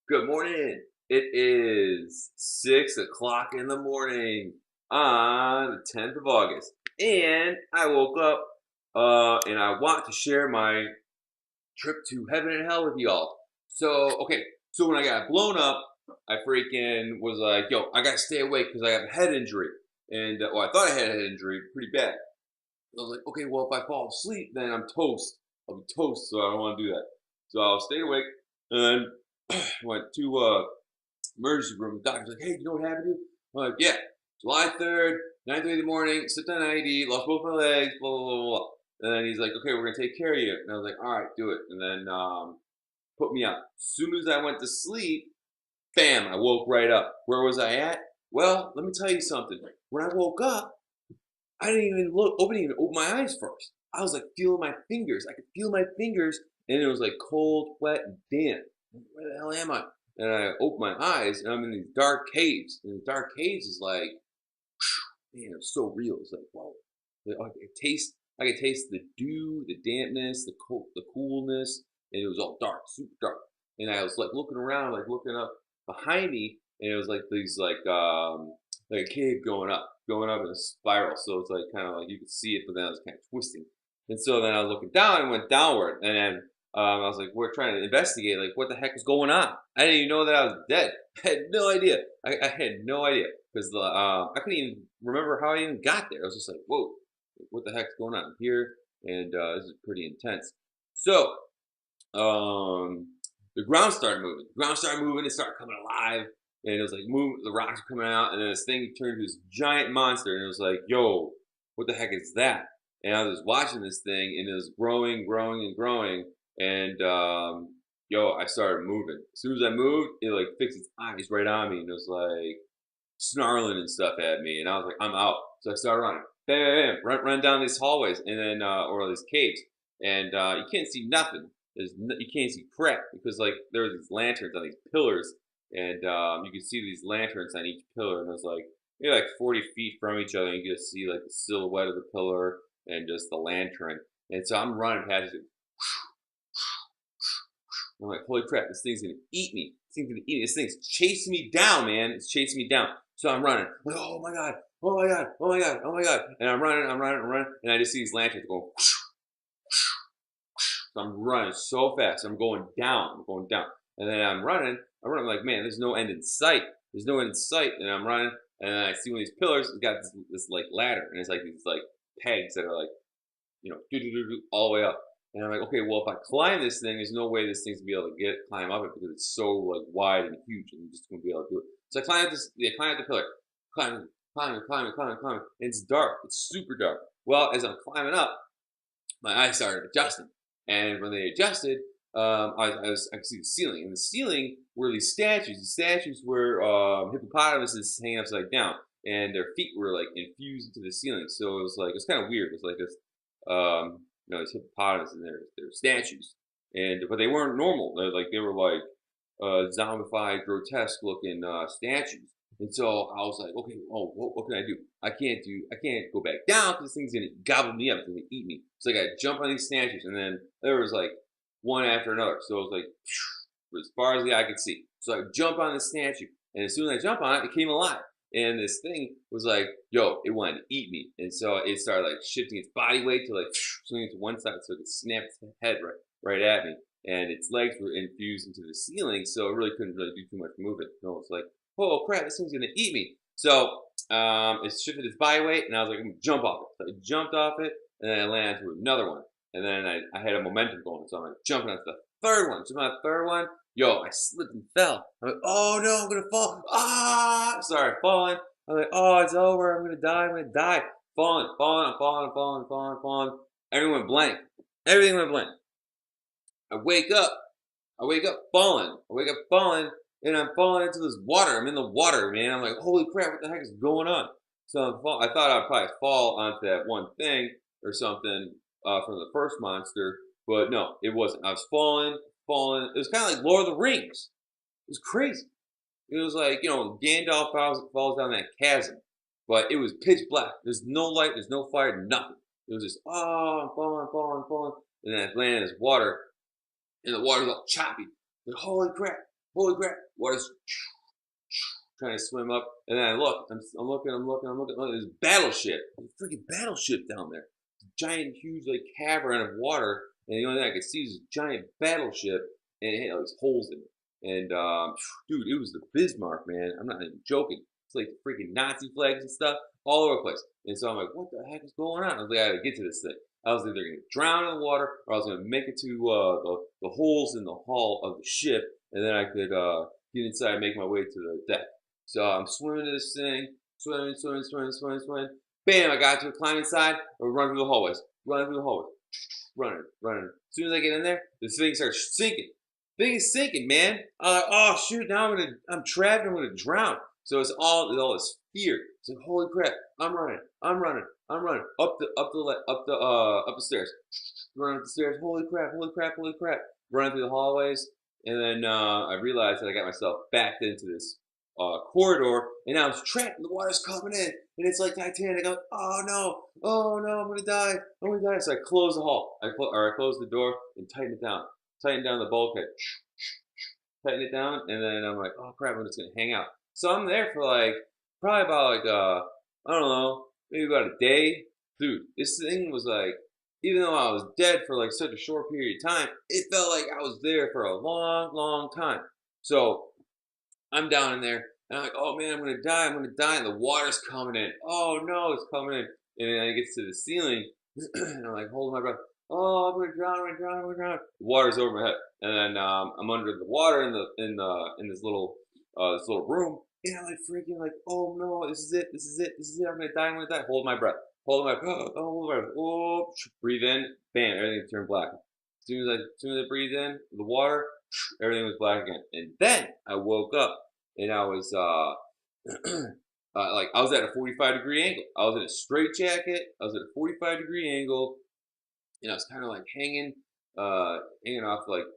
Good morning. It is 6 o'clock in the morning on the 10th of August. And I woke up and I want to share my trip to heaven and hell with y'all. So when I got blown up, I freaking was like, yo, I gotta stay awake because I have a head injury. And I thought I had a head injury pretty bad. I was like, okay, well, if I fall asleep, then I'm toast. I'll be toast, so I don't want to do that. So I'll stay awake and went to emergency room. The doctor's like, hey, you know what happened to you? I'm like, yeah, July 3rd, 9:30 in the morning, slipped on IED, lost both my legs, blah, blah, blah, blah. And then he's like, okay, we're going to take care of you. And I was like, all right, do it. And then put me out. As soon as I went to sleep, bam, I woke right up. Where was I at? Well, let me tell you something. When I woke up, I didn't even open my eyes first. I was like feeling my fingers. I could feel my fingers, and it was like cold, wet, and damp. Where the hell am I? And I open my eyes, and I'm in these dark caves. And the dark caves is like, man, it's so real. It's like, whoa. I could taste the dew, the dampness, the coolness, and it was all dark, super dark. And I was like looking around, like looking up behind me, and it was like these like a cave going up in a spiral. So it's like kind of like you could see it, but then it was kind of twisting. And so then I was looking down and went downward, and then I was like, we're trying to investigate, like what the heck is going on. I didn't even know that I was dead. I had no idea. I had no idea because I couldn't even remember how I even got there. I was just like, whoa, what the heck's going on here? And this is pretty intense. So the ground started moving. The ground started moving. It started coming alive, and it was like moving. The rocks were coming out, and then this thing turned into this giant monster, and it was like, yo, what the heck is that? And I was watching this thing, and it was growing, growing, and growing, and yo, I started moving. As soon as I moved, it like fixed its eyes right on me, and it was like snarling and stuff at me, and I was like, I'm out. So I started running, bam, bam, bam, run down these hallways, and then or these caves, and you can't see nothing. You can't see crap because like there were these lanterns on these pillars, and you can see these lanterns on each pillar, and it was like maybe like 40 feet from each other, and you can just see like the silhouette of the pillar and just the lantern. And so I'm running past it. I'm like, holy crap, this thing's gonna eat me. This thing's gonna eat me. This thing's chasing me down, man. It's chasing me down. So I'm running. I'm like, oh my god, oh my god, oh my god, oh my god. And I'm running, I'm running, and I just see these lanterns going. So I'm running so fast. I'm going down. I'm going down. And then I'm running. I'm like, man, there's no end in sight. There's no end in sight. And I'm running. And then I see one of these pillars. It's got this like ladder. And it's like these like pegs that are like, all the way up. And I'm like, okay, well, if I climb this thing, there's no way this thing's gonna be able to climb up it because it's so like wide and huge, and I'm just gonna be able to do it. So I climb up climb up the pillar, climbing, and it's dark. It's super dark. Well, as I'm climbing up, my eyes started adjusting, and when they adjusted, I could see the ceiling, and the ceiling were these statues. The statues were hippopotamuses hanging upside down, and their feet were like infused into the ceiling. So it was kind of weird. It was like this, these hippopotamus and their statues, and but they weren't normal. They were like zombified, grotesque looking statues. And so I was like, okay, oh, what can I do? I can't go back down because this thing's gonna gobble me up, it's gonna eat me. So I gotta jump on these statues, and then there was like one after another. So it was like as far as the eye could see. So I jump on the statue, and as soon as I jump on it, it came alive. And this thing was like, yo, it wanted to eat me. And so it started like shifting its body weight to like swing it to one side so it could snap its head right at me. And its legs were infused into the ceiling, so it really couldn't really do too much movement. So it's like, oh crap, this thing's gonna eat me. So it shifted its body weight, and I was like, I'm gonna jump off it. So I jumped off it, and then I landed to another one. And then I had a momentum going, so I'm like jumping onto the third one. Jumping on the third one, yo, I slipped and fell. I'm like, oh no, I'm gonna fall. Ah, sorry, falling. I'm like, oh, it's over. I'm gonna die. I'm gonna die. Falling. Everything went blank. Everything went blank. I wake up. I wake up falling. I wake up falling, and I'm falling into this water. I'm in the water, man. I'm like, holy crap, what the heck is going on? So I thought I'd probably fall onto that one thing or something from the first monster, but no, it wasn't. I was falling. It was kind of like Lord of the Rings. It was crazy. It was like, Gandalf falls down that chasm, but it was pitch black. There's no light, there's no fire, nothing. It was just, oh, I'm falling. And then I landed in this water, and the water's all choppy. Like, holy crap. holy crap, water's trying to swim up, and then I look, I'm looking, there's a battleship, there's a freaking battleship down there, giant, huge, like cavern of water, and the only thing I could see is a giant battleship, and it had these holes in it. And dude, it was the Bismarck, man. I'm not even joking. It's like the freaking Nazi flags and stuff all over the place. And so I'm like, what the heck is going on? I was like, I gotta get to this thing. I was either gonna drown in the water, or I was gonna make it to the holes in the hull of the ship, and then I could get inside and make my way to the deck. So I'm swimming to this thing, swimming. Bam! I got to it, climb inside, or run through the hallways, running. As soon as I get in there, this thing starts sinking. Thing is sinking, man. I'm like, oh shoot! Now I'm trapped. I'm gonna drown. So it's all this fear. It's like, holy crap! I'm running up the stairs, running up the stairs. Holy crap! Running through the hallways, and then I realized that I got myself backed into this corridor, and I was trapped. And the water's coming in, and it's like Titanic. I'm like, oh no, I'm gonna die. So I close the hall, I close the door and tighten down the bulkhead, tighten it down, and then I'm like, oh crap, I'm just gonna hang out. So I'm there for like probably about like I don't know, maybe about a day. Dude, this thing was like, even though I was dead for like such a short period of time, it felt like I was there for a long time. So I'm down in there, and I'm like, oh man, I'm gonna die, and the water's coming in. Oh no, it's coming in, and then it gets to the ceiling, and I'm like holding my breath. Oh, I'm gonna drown. The water's over my head, and then I'm under the water in this little room, and I'm like freaking like, oh no, this is it. I'm gonna die. Hold my breath. Oh, breathe in, bam, everything turned black. As soon as I breathed in the water, everything was black again. And then I woke up, and I was like I was at a 45-degree angle. I was in a straight jacket. I was at a 45-degree angle, and I was kind of like hanging off like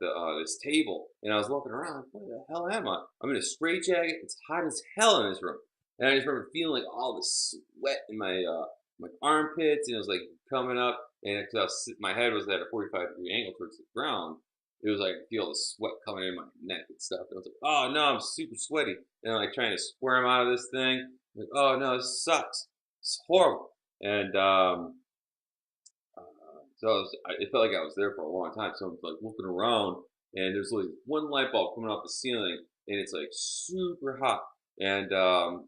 this table. And I was looking around, like, where the hell am I? I'm in a straight jacket. It's hot as hell in this room, and I just remember feeling like all the sweat in my armpits, and it was like coming up. And because my head was at a 45-degree angle towards the ground, it was like I feel the sweat coming in my neck and stuff. And I was like, oh no, I'm super sweaty. And I'm like trying to squirm out of this thing. I'm like, oh no, this sucks. It's horrible. And it felt like I was there for a long time. So I'm like looking around, and there's like one light bulb coming off the ceiling, and it's like super hot. And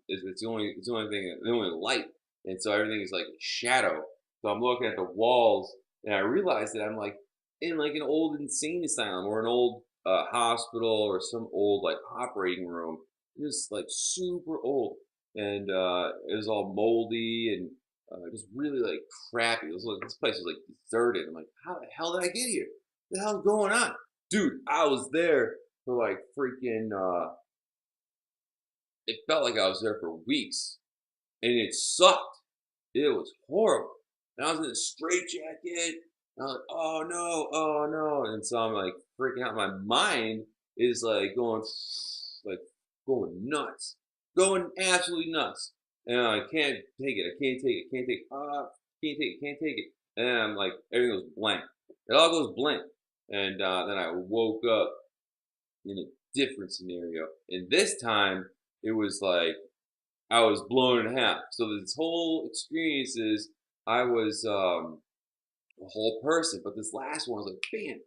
it's the only thing, the only light. And so everything is like a shadow. So I'm looking at the walls, and I realize that I'm like in like an old insane asylum or an old hospital or some old like operating room. It was like super old, and it was all moldy and just really like crappy. It was like this place was like deserted. I'm like, how the hell did I get here? What the hell's going on, dude? I was there for like freaking. It felt like I was there for weeks, and it sucked. It was horrible. And I was in a straight jacket. And I was like, oh no. And so I'm like freaking out. My mind is like going nuts, going absolutely nuts. And I can't take it. Can't take it. And then I'm like, everything goes blank. It all goes blank. And then I woke up in a different scenario. And this time, it was like I was blown in half. So this whole experience is I was a whole person, but this last one was like, bam!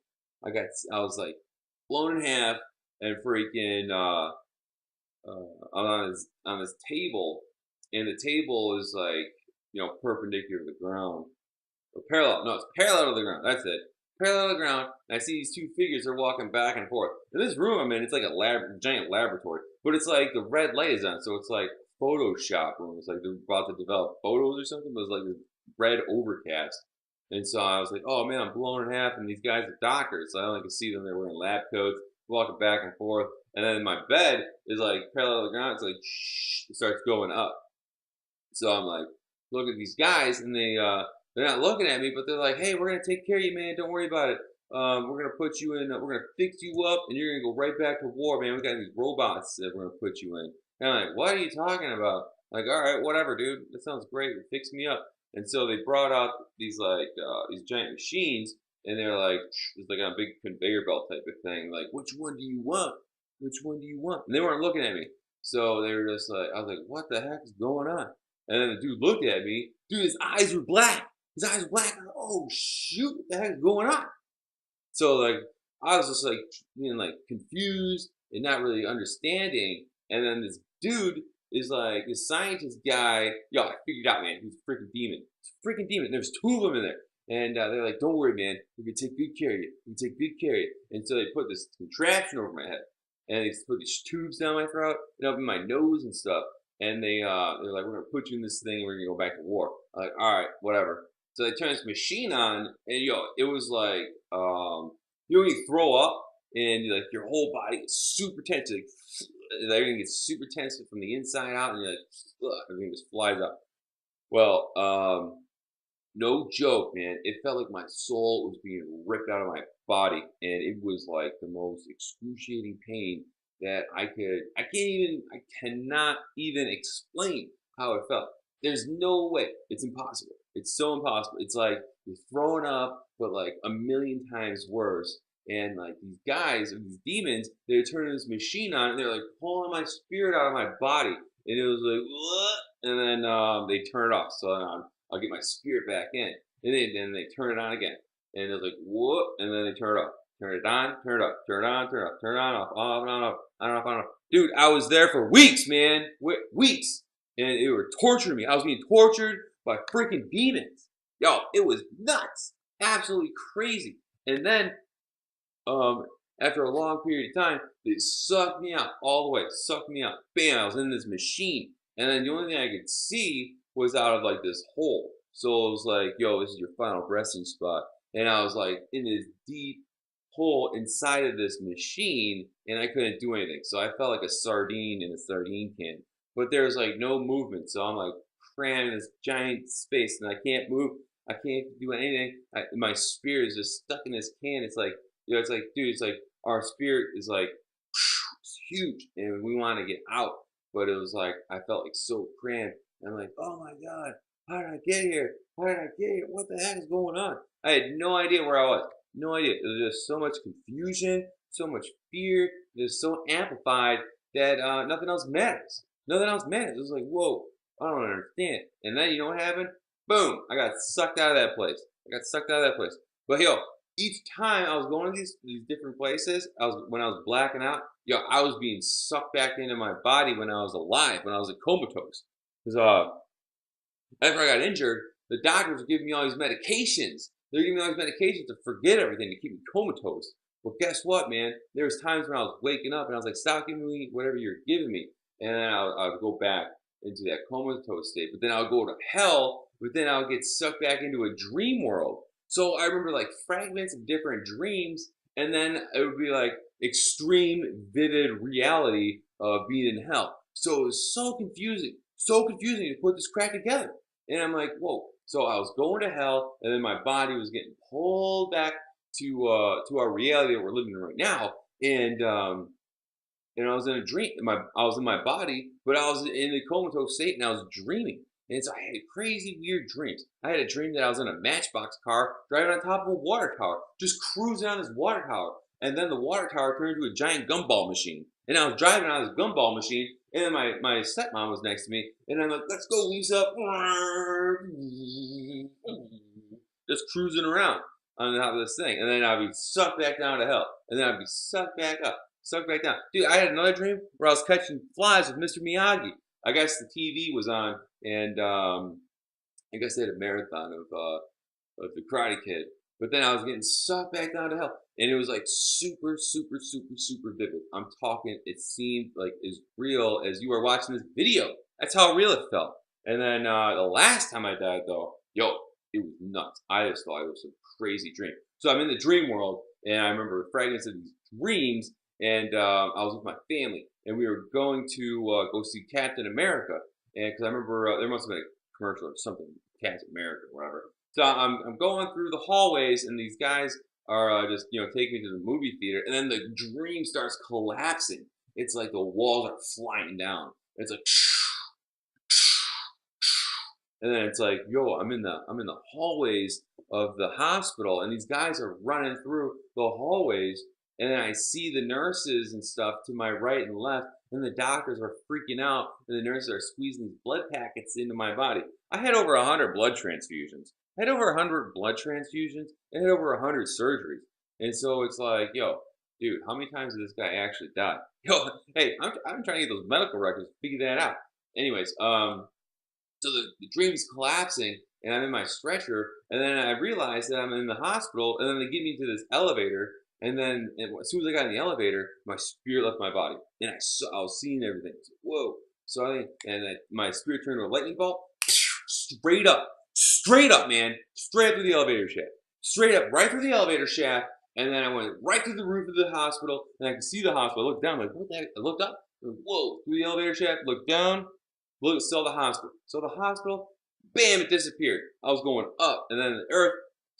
I was like blown in half, and freaking I'm on this table, and the table is like perpendicular to the ground or parallel. No, it's parallel to the ground. That's it. Parallel to the ground. And I see these two figures are walking back and forth. In this room I'm in, it's like a giant laboratory, but it's like the red light is on, so it's like Photoshop room. It's like they're about to develop photos or something, but it's like this red overcast. And so I was like, oh man, I'm blown in half, and these guys are doctors. So I only can see them. They're wearing lab coats, walking back and forth. And then my bed is like parallel to the ground. It's like, shh, it starts going up. So I'm like, look at these guys, and they're not looking at me, but they're like, hey, we're gonna take care of you, man. Don't worry about it. We're gonna put you in. We're gonna fix you up, and you're gonna go right back to war, man. We got these robots that we're gonna put you in. And I'm like, what are you talking about? Like, all right, whatever, dude. That sounds great. Fix me up. And so they brought out these giant machines, and they're like, it's like a big conveyor belt type of thing. Like, which one do you want? which one do you want? And they weren't looking at me. So they were just like, I was like, what the heck is going on? And then the dude looked at me. Dude, his eyes were black. His eyes were black. I'm like, oh shoot, what the heck is going on? So like I was just like being like confused and not really understanding. And then this dude is like this scientist guy. Yo, I figured out, man. He's a freaking demon. He's a freaking demon. There's two of them in there. And they're like, don't worry, man. We can take good care of you. We can take good care of you. And so they put this contraption over my head. And they put these tubes down my throat and up in my nose and stuff. And they're like, we're gonna put you in this thing and we're gonna go back to war. I'm like, all right, whatever. So they turned this machine on, and yo, it was like you know when you throw up and like your whole body is super tense, like everything gets super tense from the inside out, and you're like, ugh, everything just flies up. Well, no joke, man. It felt like my soul was being ripped out of my body, and it was like the most excruciating pain that I cannot even explain how it felt. There's no way. It's impossible. It's so impossible. It's like you're throwing up, but like a million times worse. And like these guys, these demons, they're turning this machine on, and they're like pulling my spirit out of my body, and it was like, what? And then they turn it off. So I'll get my spirit back in. And then they turn it on again. And it's like, whoop, and then they turn it off. Turn it on, turn it up, turn it on, turn it off, turn it on, off, on, off, on, off, on, off. Dude, I was there for weeks, man. Weeks. And they were torturing me. I was being tortured by freaking demons. Yo, it was nuts. Absolutely crazy. And then, um, after a long period of time, they sucked me out all the way. Sucked me out. Bam, I was in this machine. And then the only thing I could see was out of like this hole. So it was like, yo, this is your final resting spot. And I was like in this deep hole inside of this machine, and I couldn't do anything. So I felt like a sardine in a sardine can. But there was like no movement. So I'm like crammed in this giant space, and I can't move. I can't do anything. My spirit is just stuck in this can. It's like, you know, it's like, dude, it's like our spirit is like it's huge, and we want to get out. But it was like I felt like so cramped. And I'm like, oh my god, how did I get here? How did I get here? What the heck is going on? I had no idea where I was. No idea. There was just so much confusion, so much fear, just so amplified that nothing else matters. Nothing else matters. It was like, whoa, I don't understand. And then you know what happened? Boom! I got sucked out of that place. I got sucked out of that place. But yo, each time I was going to these different places, when I was blacking out, yo, I was being sucked back into my body when I was alive, when I was comatose. Because after I got injured, the doctors were giving me all these medications. They're giving me all these medications to forget everything, to keep me comatose. Well, guess what, man? There was times when I was waking up and I was like, stop giving me whatever you're giving me. And then I would go back into that comatose state. But then I would go to hell, but then I would get sucked back into a dream world. So I remember like fragments of different dreams, and then it would be like extreme, vivid reality of being in hell. So it was so confusing to put this crap together. And I'm like, whoa. So I was going to hell, and then my body was getting pulled back to our reality that we're living in right now. And I was in a dream. I was in my body, but I was in a comatose state, and I was dreaming. And so I had crazy, weird dreams. I had a dream that I was in a Matchbox car driving on top of a water tower, just cruising on this water tower. And then the water tower turned into a giant gumball machine. And I was driving on this gumball machine, and then my stepmom was next to me, and I'm like, let's go, Lisa. Just cruising around on top of this thing. And then I'd be sucked back down to hell. And then I'd be sucked back up, sucked back down. Dude, I had another dream where I was catching flies with Mr. Miyagi. I guess the TV was on, and I guess they had a marathon of the Karate Kid. But then I was getting sucked back down to hell, and it was like super, super, super, super vivid. I'm talking, it seemed like as real as you were watching this video. That's how real it felt. And then the last time I died, though, yo, it was nuts. I just thought it was some crazy dream. So I'm in the dream world, and I remember fragments of these dreams, and I was with my family, and we were going to go see Captain America, and because I remember there must have been a commercial or something, Captain America, or whatever. So I'm going through the hallways, and these guys are just taking me to the movie theater, and then the dream starts collapsing. It's like the walls are flying down. It's like, and then it's like, yo, I'm in the hallways of the hospital, and these guys are running through the hallways, and then I see the nurses and stuff to my right and left, and the doctors are freaking out, and the nurses are squeezing these blood packets into my body. I had over 100 blood transfusions. I had over 100 blood transfusions. I had over 100 surgeries. And so it's like, yo, dude, how many times did this guy actually die? Yo, hey, I'm trying to get those medical records, figure that out. Anyways, so the dream's collapsing, and I'm in my stretcher, and then I realize that I'm in the hospital, and then they get me to this elevator, and then as soon as I got in the elevator, my spirit left my body, and I was seeing everything. So, whoa! So my spirit turned to a lightning bolt, straight up, man, straight up through the elevator shaft, straight up, right through the elevator shaft, and then I went right through the roof of the hospital, and I could see the hospital. I looked down, like, what the heck? I looked up, whoa, through the elevator shaft, looked down, look, saw the hospital. So the hospital, bam, it disappeared. I was going up, and then the earth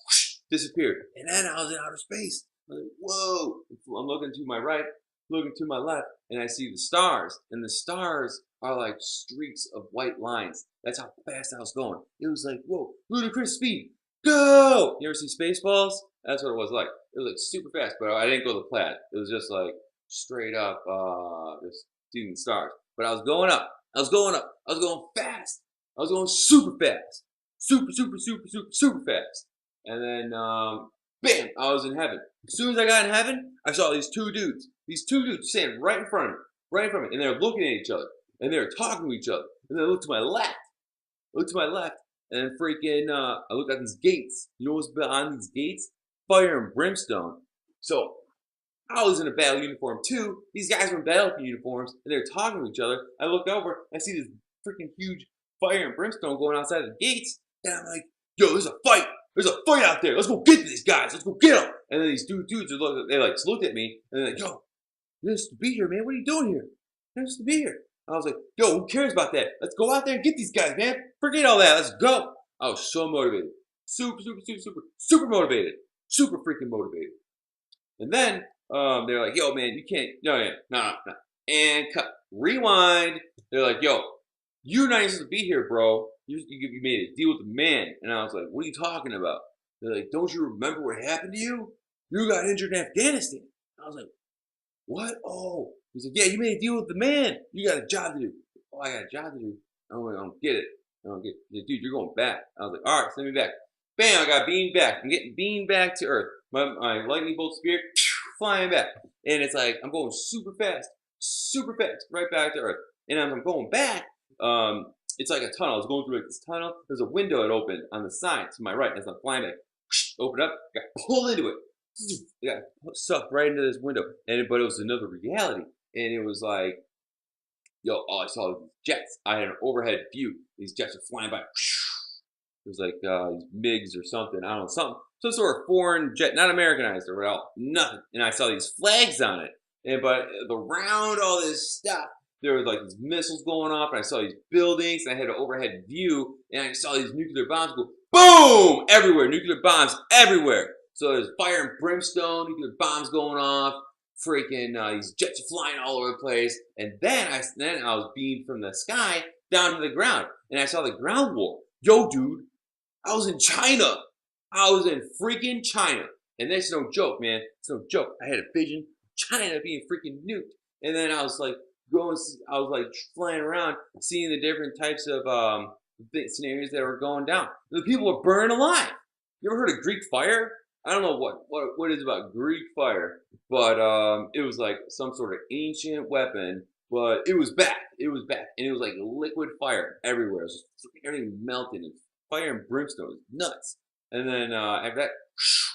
whoosh, disappeared. And then I was in outer space. I was like, whoa. I'm looking to my right, looking to my left, and I see the stars. And the stars are like streaks of white lines. That's how fast I was going. It was like, whoa, ludicrous speed. Go! You ever see Spaceballs? That's what it was like. It was like super fast, but I didn't go the plaid. It was just like straight up, just seeing the stars. But I was going up. I was going up. I was going fast. I was going super fast. Super fast. And then, bam, I was in heaven. As soon as I got in heaven, I saw these two dudes. These two dudes standing right in front of me. Right in front of me. And they were looking at each other. And they were talking to each other. And then I looked to my left. And freaking, I looked at these gates. You know what's behind these gates? Fire and brimstone. So I was in a battle uniform too. These guys were in battle uniforms, and they're talking to each other. I look over, I see this freaking huge fire and brimstone going outside the gates, and I'm like, yo, there's a fight. There's a fight out there. Let's go get these guys. Let's go get them. And then these two dudes, they like looked at me, and they're like, yo, you're supposed to be here, man. What are you doing here? You're supposed to be here. I was like, yo, who cares about that? Let's go out there and get these guys, man. Forget all that. Let's go. I was so motivated. Super motivated. Super freaking motivated. And then they're like, yo, man, you can't, no. And cut, rewind. They're like, yo, you're not even supposed to be here, bro. You made a deal with the man. And I was like, what are you talking about? They're like, don't you remember what happened to you? You got injured in Afghanistan. I was like, what? Oh. He's like, yeah, you made a deal with the man. You got a job to do. Oh, I got a job to do. I don't get it. Dude, you're going back. I was like, all right, send me back. Bam, I got beamed back. I'm getting beamed back to Earth. My lightning bolt spirit flying back. And it's like, I'm going super fast, right back to Earth. And as I'm going back, it's like a tunnel. I was going through like this tunnel. There's a window that opened on the side to my right. As I'm flying back, open up, got pulled into it. I got sucked right into this window. But it was another reality. And it was like, yo, I saw these jets. I had an overhead view. These jets are flying by. It was like these MiGs or something. I don't know, some sort of foreign jet, not Americanized or whatever, nothing. And I saw these flags on it. But around all this stuff, there were like these missiles going off, and I saw these buildings, and I had an overhead view, and I saw these nuclear bombs go boom everywhere. Nuclear bombs everywhere. So there's fire and brimstone, nuclear bombs going off. Freaking these jets are flying all over the place, and then I was beamed from the sky down to the ground, and I saw the ground war. Yo, dude, I was in China. I was in freaking China, and that's no joke, man. It's no joke. I had a vision, China being freaking nuked, and then I was like flying around, seeing the different types of scenarios that were going down. The people were burning alive. You ever heard of Greek fire? I don't know what it is about Greek fire, but it was like some sort of ancient weapon, but it was back. And it was like liquid fire everywhere. It was just everything melting, and fire and brimstone. It was nuts. And then after that,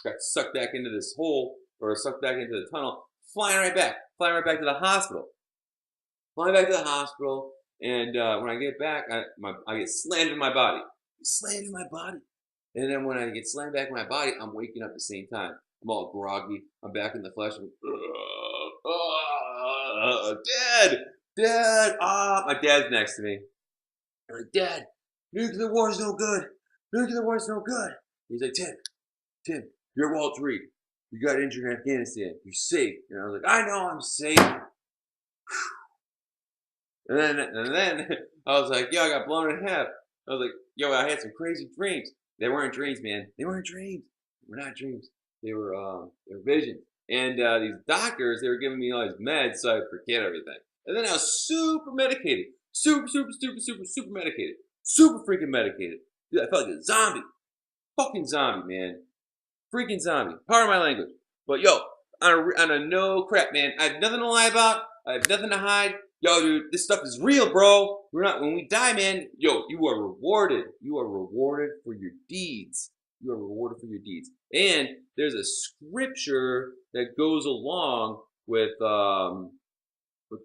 got sucked back into this hole, or sucked back into the tunnel, flying right back to the hospital. And when I get back, I get slammed in my body. And then when I get slammed back in my body, I'm waking up at the same time. I'm all groggy. I'm back in the flesh. Dad. My dad's next to me. I'm like, Dad, nuclear war is no good. He's like, Tim, you're Walt Reed. You got injured in Afghanistan. You're safe. And I was like, I know I'm safe. And then I was like, yo, I got blown in half. I was like, yo, I had some crazy dreams. They weren't dreams, man. They weren't dreams. They were not dreams. They were visions. And these doctors, they were giving me all these meds so I forget everything. And then I was super medicated, super medicated, super freaking medicated. Dude, I felt like a zombie, fucking zombie, man, freaking zombie. Pardon my language, but yo, on a no crap, man. I have nothing to lie about. I have nothing to hide. Yo, dude, this stuff is real, bro. We're not when we die, man. Yo, you are rewarded. You are rewarded for your deeds. You are rewarded for your deeds. And there's a scripture that goes along with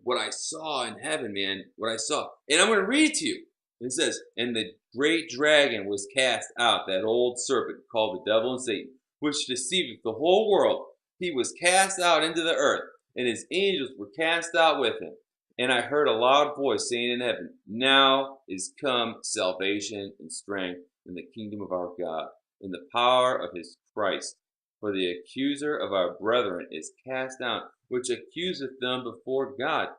what I saw in heaven, man. What I saw, and I'm gonna read it to you. It says, "And the great dragon was cast out, that old serpent called the devil and Satan, which deceiveth the whole world. He was cast out into the earth, and his angels were cast out with him. And I heard a loud voice saying in heaven, Now is come salvation and strength in the kingdom of our God, in the power of his Christ. For the accuser of our brethren is cast down, which accuseth them before God,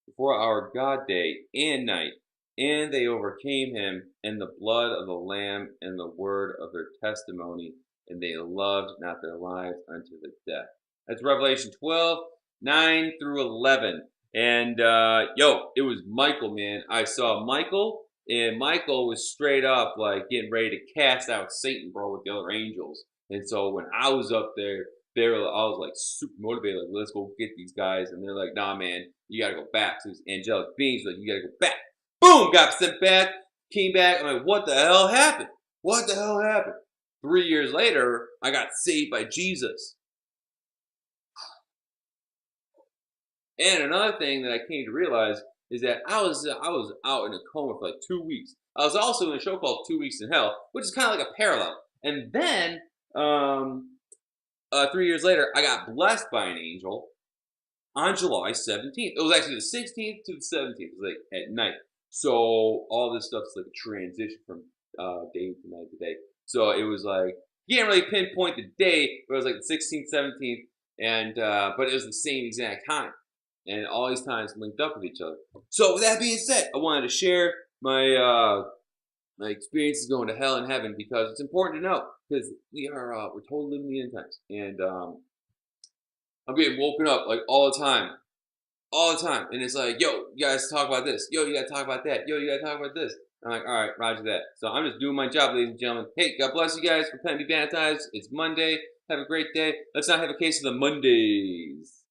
before our God day and night. And they overcame him in the blood of the Lamb and the word of their testimony, and they loved not their lives unto the death." That's Revelation 12, 9 through 11. And yo, it was Michael, man. I saw Michael, and Michael was straight up like getting ready to cast out Satan, bro, with the other angels. And so when I was up there, I was like super motivated, like, let's go get these guys. And they're like, nah, man, you gotta go back. So these angelic beings, like, you gotta go back. Boom, got sent back, came back. I'm like, what the hell happened? What the hell happened? 3 years later, I got saved by Jesus. And another thing that I came to realize is that I was out in a coma for like 2 weeks. I was also in a show called 2 Weeks in Hell, which is kind of like a parallel. And then 3 years later, I got blessed by an angel on July 17th. It was actually the 16th to the 17th. It was like at night. So all this stuff's like a transition from day to night to day. So it was like you can't really pinpoint the day, but it was like the 16th, 17th, and but it was the same exact time, and all these times linked up with each other. So with that being said, I wanted to share my experiences going to hell and heaven because it's important to know because we're totally living the end times, and I'm getting woken up like all the time, and it's like, yo, you guys talk about this, yo, you gotta talk about that, yo, you gotta talk about this. I'm like, all right, roger that. So I'm just doing my job, ladies and gentlemen. Hey, God bless you guys. Repent and be baptized. It's Monday. Have a great day. Let's not have a case of the Mondays.